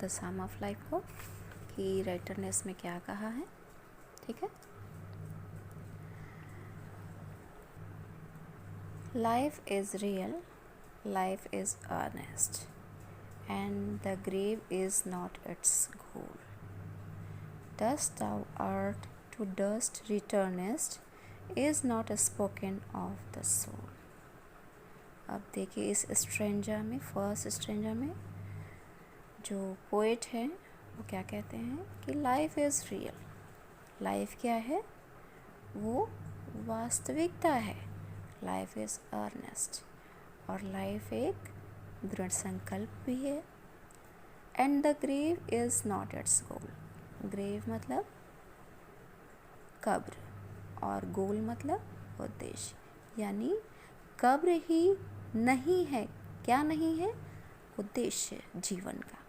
The some of life को कि writer ने इसमें क्या कहा है। ठीक है, life is real, life is earnest and the grave is not its goal. Dust thou art to dust returnest is not spoken of the soul। अब देखिए इस स्ट्रेंजा में, फर्स्ट स्ट्रेंजा में जो पोएट है वो क्या कहते हैं कि लाइफ इज़ रियल, लाइफ क्या है, वो वास्तविकता है, लाइफ इज़ अर्नेस्ट, और लाइफ एक दृढ़ संकल्प भी है, and the grave is not its goal. Grave मतलब कब्र और गोल मतलब उद्देश्य, यानी कब्र ही नहीं है, क्या नहीं है, उद्देश्य जीवन का,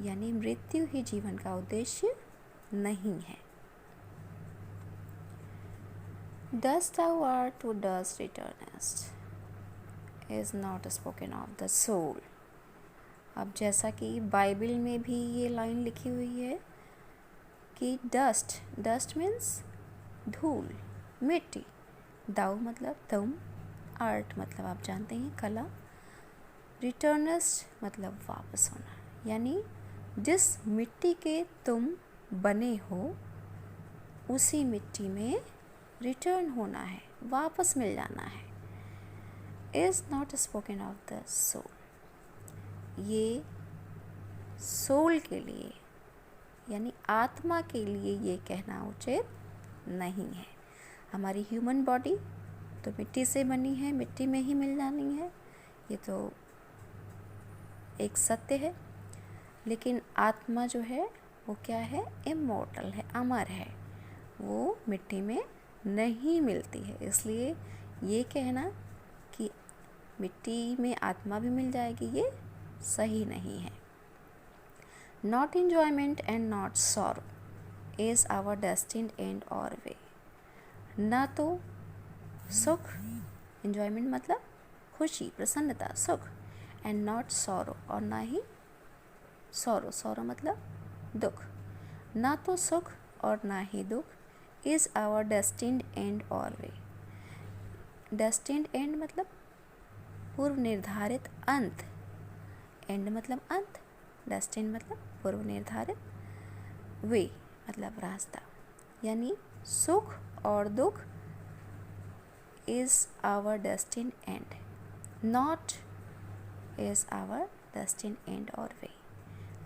यानी मृत्यु ही जीवन का उद्देश्य नहीं है। Dust thou art to dust returnest is not spoken of the soul। अब जैसा कि बाइबल में भी ये लाइन लिखी हुई है कि डस्ट, डस्ट मीन्स धूल, मिट्टी, दाऊ मतलब तुम, आर्ट मतलब आप जानते हैं कला, रिटर्निस्ट मतलब वापस होना, यानी जिस मिट्टी के तुम बने हो उसी मिट्टी में रिटर्न होना है, वापस मिल जाना है। Is not spoken of the soul, ये सोल के लिए यानी आत्मा के लिए ये कहना उचित नहीं है। हमारी ह्यूमन बॉडी तो मिट्टी से बनी है, मिट्टी में ही मिल जानी है, ये तो एक सत्य है, लेकिन आत्मा जो है वो क्या है, इमॉर्टल है, अमर है, वो मिट्टी में नहीं मिलती है। इसलिए ये कहना कि मिट्टी में आत्मा भी मिल जाएगी ये सही नहीं है। Not enjoyment and not sorrow is our destined end or way। ना तो सुख, enjoyment मतलब खुशी, प्रसन्नता, सुख, and not sorrow और ना ही sorrow, sorrow मतलब दुख, ना तो सुख और ना ही दुख is our destined end or way। destined end मतलब पूर्व निर्धारित अंत, end मतलब अंत, destined मतलब पूर्व निर्धारित, वे मतलब रास्ता, यानी सुख और दुख is our destined end, not is our destined end और वे।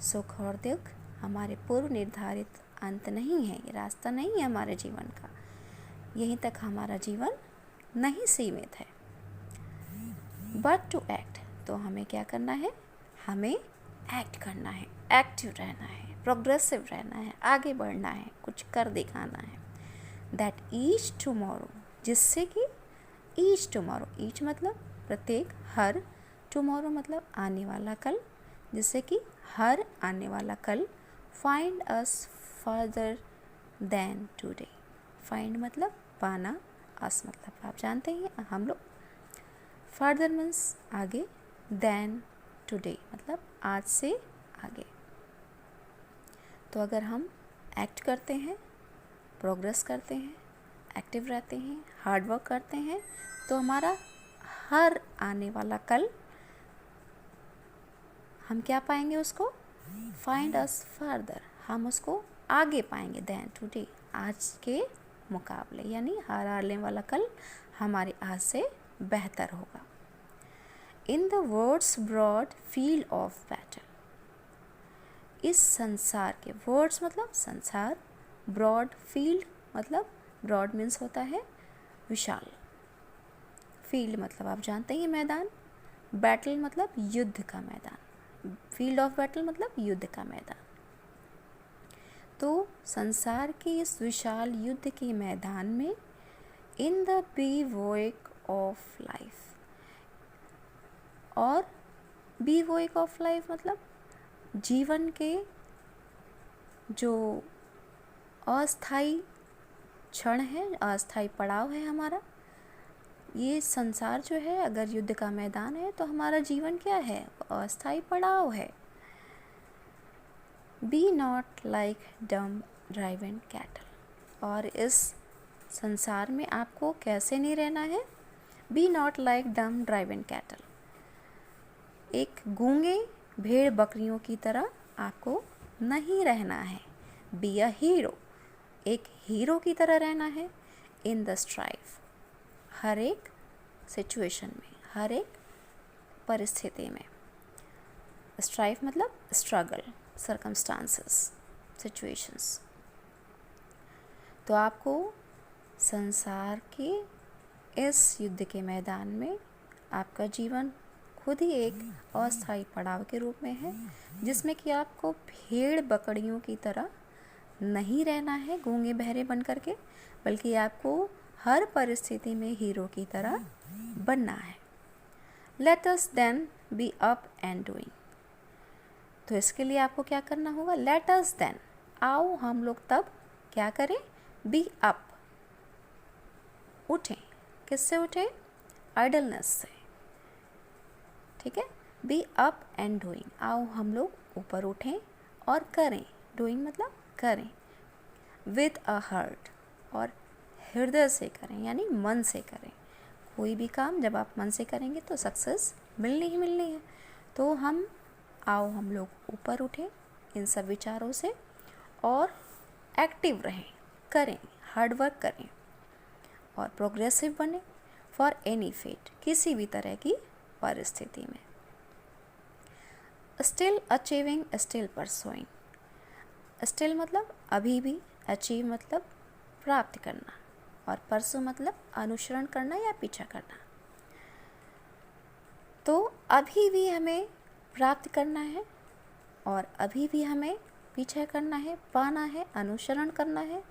सुख और दुख हमारे पूर्व निर्धारित अंत नहीं है, ये रास्ता नहीं है हमारे जीवन का, यहीं तक हमारा जीवन नहीं सीमित है। बट टू एक्ट, तो हमें क्या करना है, हमें एक्ट करना है, एक्टिव रहना है, प्रोग्रेसिव रहना है, आगे बढ़ना है, कुछ कर दिखाना है। दैट ईच टुमारो, जिससे कि ईच टुमारो, ईच मतलब प्रत्येक, हर, टुमारो मतलब आने वाला कल, जिससे कि हर आने वाला कल find us further than today. Find मतलब पाना, अस मतलब आप जानते हैं हम लोग, फर्दर मीन्स आगे, देन टुडे मतलब आज से आगे। तो अगर हम एक्ट करते हैं, प्रोग्रेस करते हैं, एक्टिव रहते हैं, हार्ड वर्क करते हैं, तो हमारा हर आने वाला कल हम क्या पाएंगे, उसको फाइंड अस फर्दर, हम उसको आगे पाएंगे, देन टुडे आज के मुकाबले, यानी हर आने वाला कल हमारे आज से बेहतर होगा। In the world's broad field of battle, इस संसार के, वर्ड्स मतलब संसार, ब्रॉड फील्ड मतलब ब्रॉड मीन्स होता है विशाल, फील्ड मतलब आप जानते हैं मैदान, बैटल मतलब युद्ध का मैदान, फील्ड ऑफ बैटल मतलब युद्ध का मैदान। तो संसार के इस विशाल युद्ध के मैदान में इन द बीवॉक ऑफ लाइफ, और बीवॉक ऑफ लाइफ मतलब जीवन के जो अस्थाई क्षण है, अस्थाई पड़ाव है हमारा, ये संसार जो है अगर युद्ध का मैदान है तो हमारा जीवन क्या है, अस्थाई पड़ाव है। Be not like dumb driven cattle. और इस संसार में आपको कैसे नहीं रहना है? Be not like dumb driven cattle. एक गूंगे भेड़ बकरियों की तरह आपको नहीं रहना है। बी अ हीरो, एक हीरो की तरह रहना है। इन द स्ट्राइफ, हर एक सिचुएशन में, हर एक परिस्थिति में। स्ट्राइफ मतलब स्ट्रगल, सर्कमस्टांसेस, सिचुएशंस। तो आपको संसार के इस युद्ध के मैदान में आपका जीवन खुद ही एक अस्थायी पड़ाव के रूप में है, जिसमें कि आपको भेड़ बकरियों की तरह नहीं रहना है गूंगे बहरे बन करके, बल्कि आपको हर परिस्थिति में हीरो की तरह बनना है। Let us then be up and doing. तो इसके लिए आपको क्या करना होगा? लेट अस देन, आओ हम लोग तब क्या करें? बी अप, उठें। किससे उठें? आइडलनेस से, ठीक है। बी अप एंड डूइंग, आओ हम लोग ऊपर उठें और करें। डूइंग मतलब करें। विद अ हार्ट, और हृदय से करें, यानी मन से करें। कोई भी काम जब आप मन से करेंगे तो सक्सेस मिलनी ही मिलनी है। तो आओ हम लोग ऊपर उठें इन सब विचारों से और एक्टिव रहें, करें, हार्ड वर्क करें और प्रोग्रेसिव बने फॉर एनी फेट, किसी भी तरह की परिस्थिति में। Still achieving, still pursuing. Still मतलब अभी भी, अचीव मतलब प्राप्त करना, और परसू मतलब अनुसरण करना या पीछा करना। तो अभी भी हमें प्राप्त करना है और अभी भी हमें पीछा करना है, पाना है, अनुसरण करना है।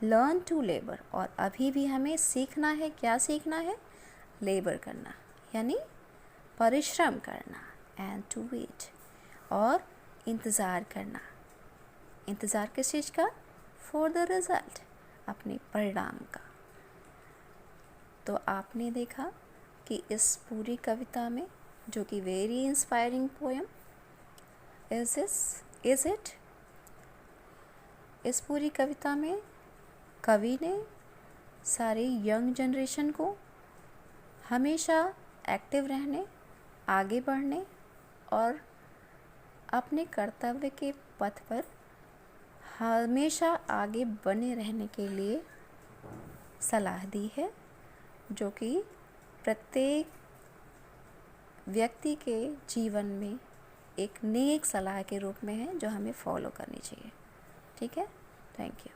लर्न टू लेबर, और अभी भी हमें सीखना है। क्या सीखना है? लेबर करना, यानी परिश्रम करना। एंड टू वेट, और इंतज़ार करना। इंतज़ार किस चीज़ का? फॉर द रिज़ल्ट, अपने परिणाम का। तो आपने देखा कि इस पूरी कविता में, जो कि very inspiring poem is it, इस पूरी कविता में कवि ने सारे यंग जनरेशन को हमेशा एक्टिव रहने, आगे बढ़ने और अपने कर्तव्य के पथ पर हमेशा आगे बने रहने के लिए सलाह दी है, जो कि प्रत्येक व्यक्ति के जीवन में एक नेक सलाह के रूप में है, जो हमें फॉलो करनी चाहिए। ठीक है, थैंक यू।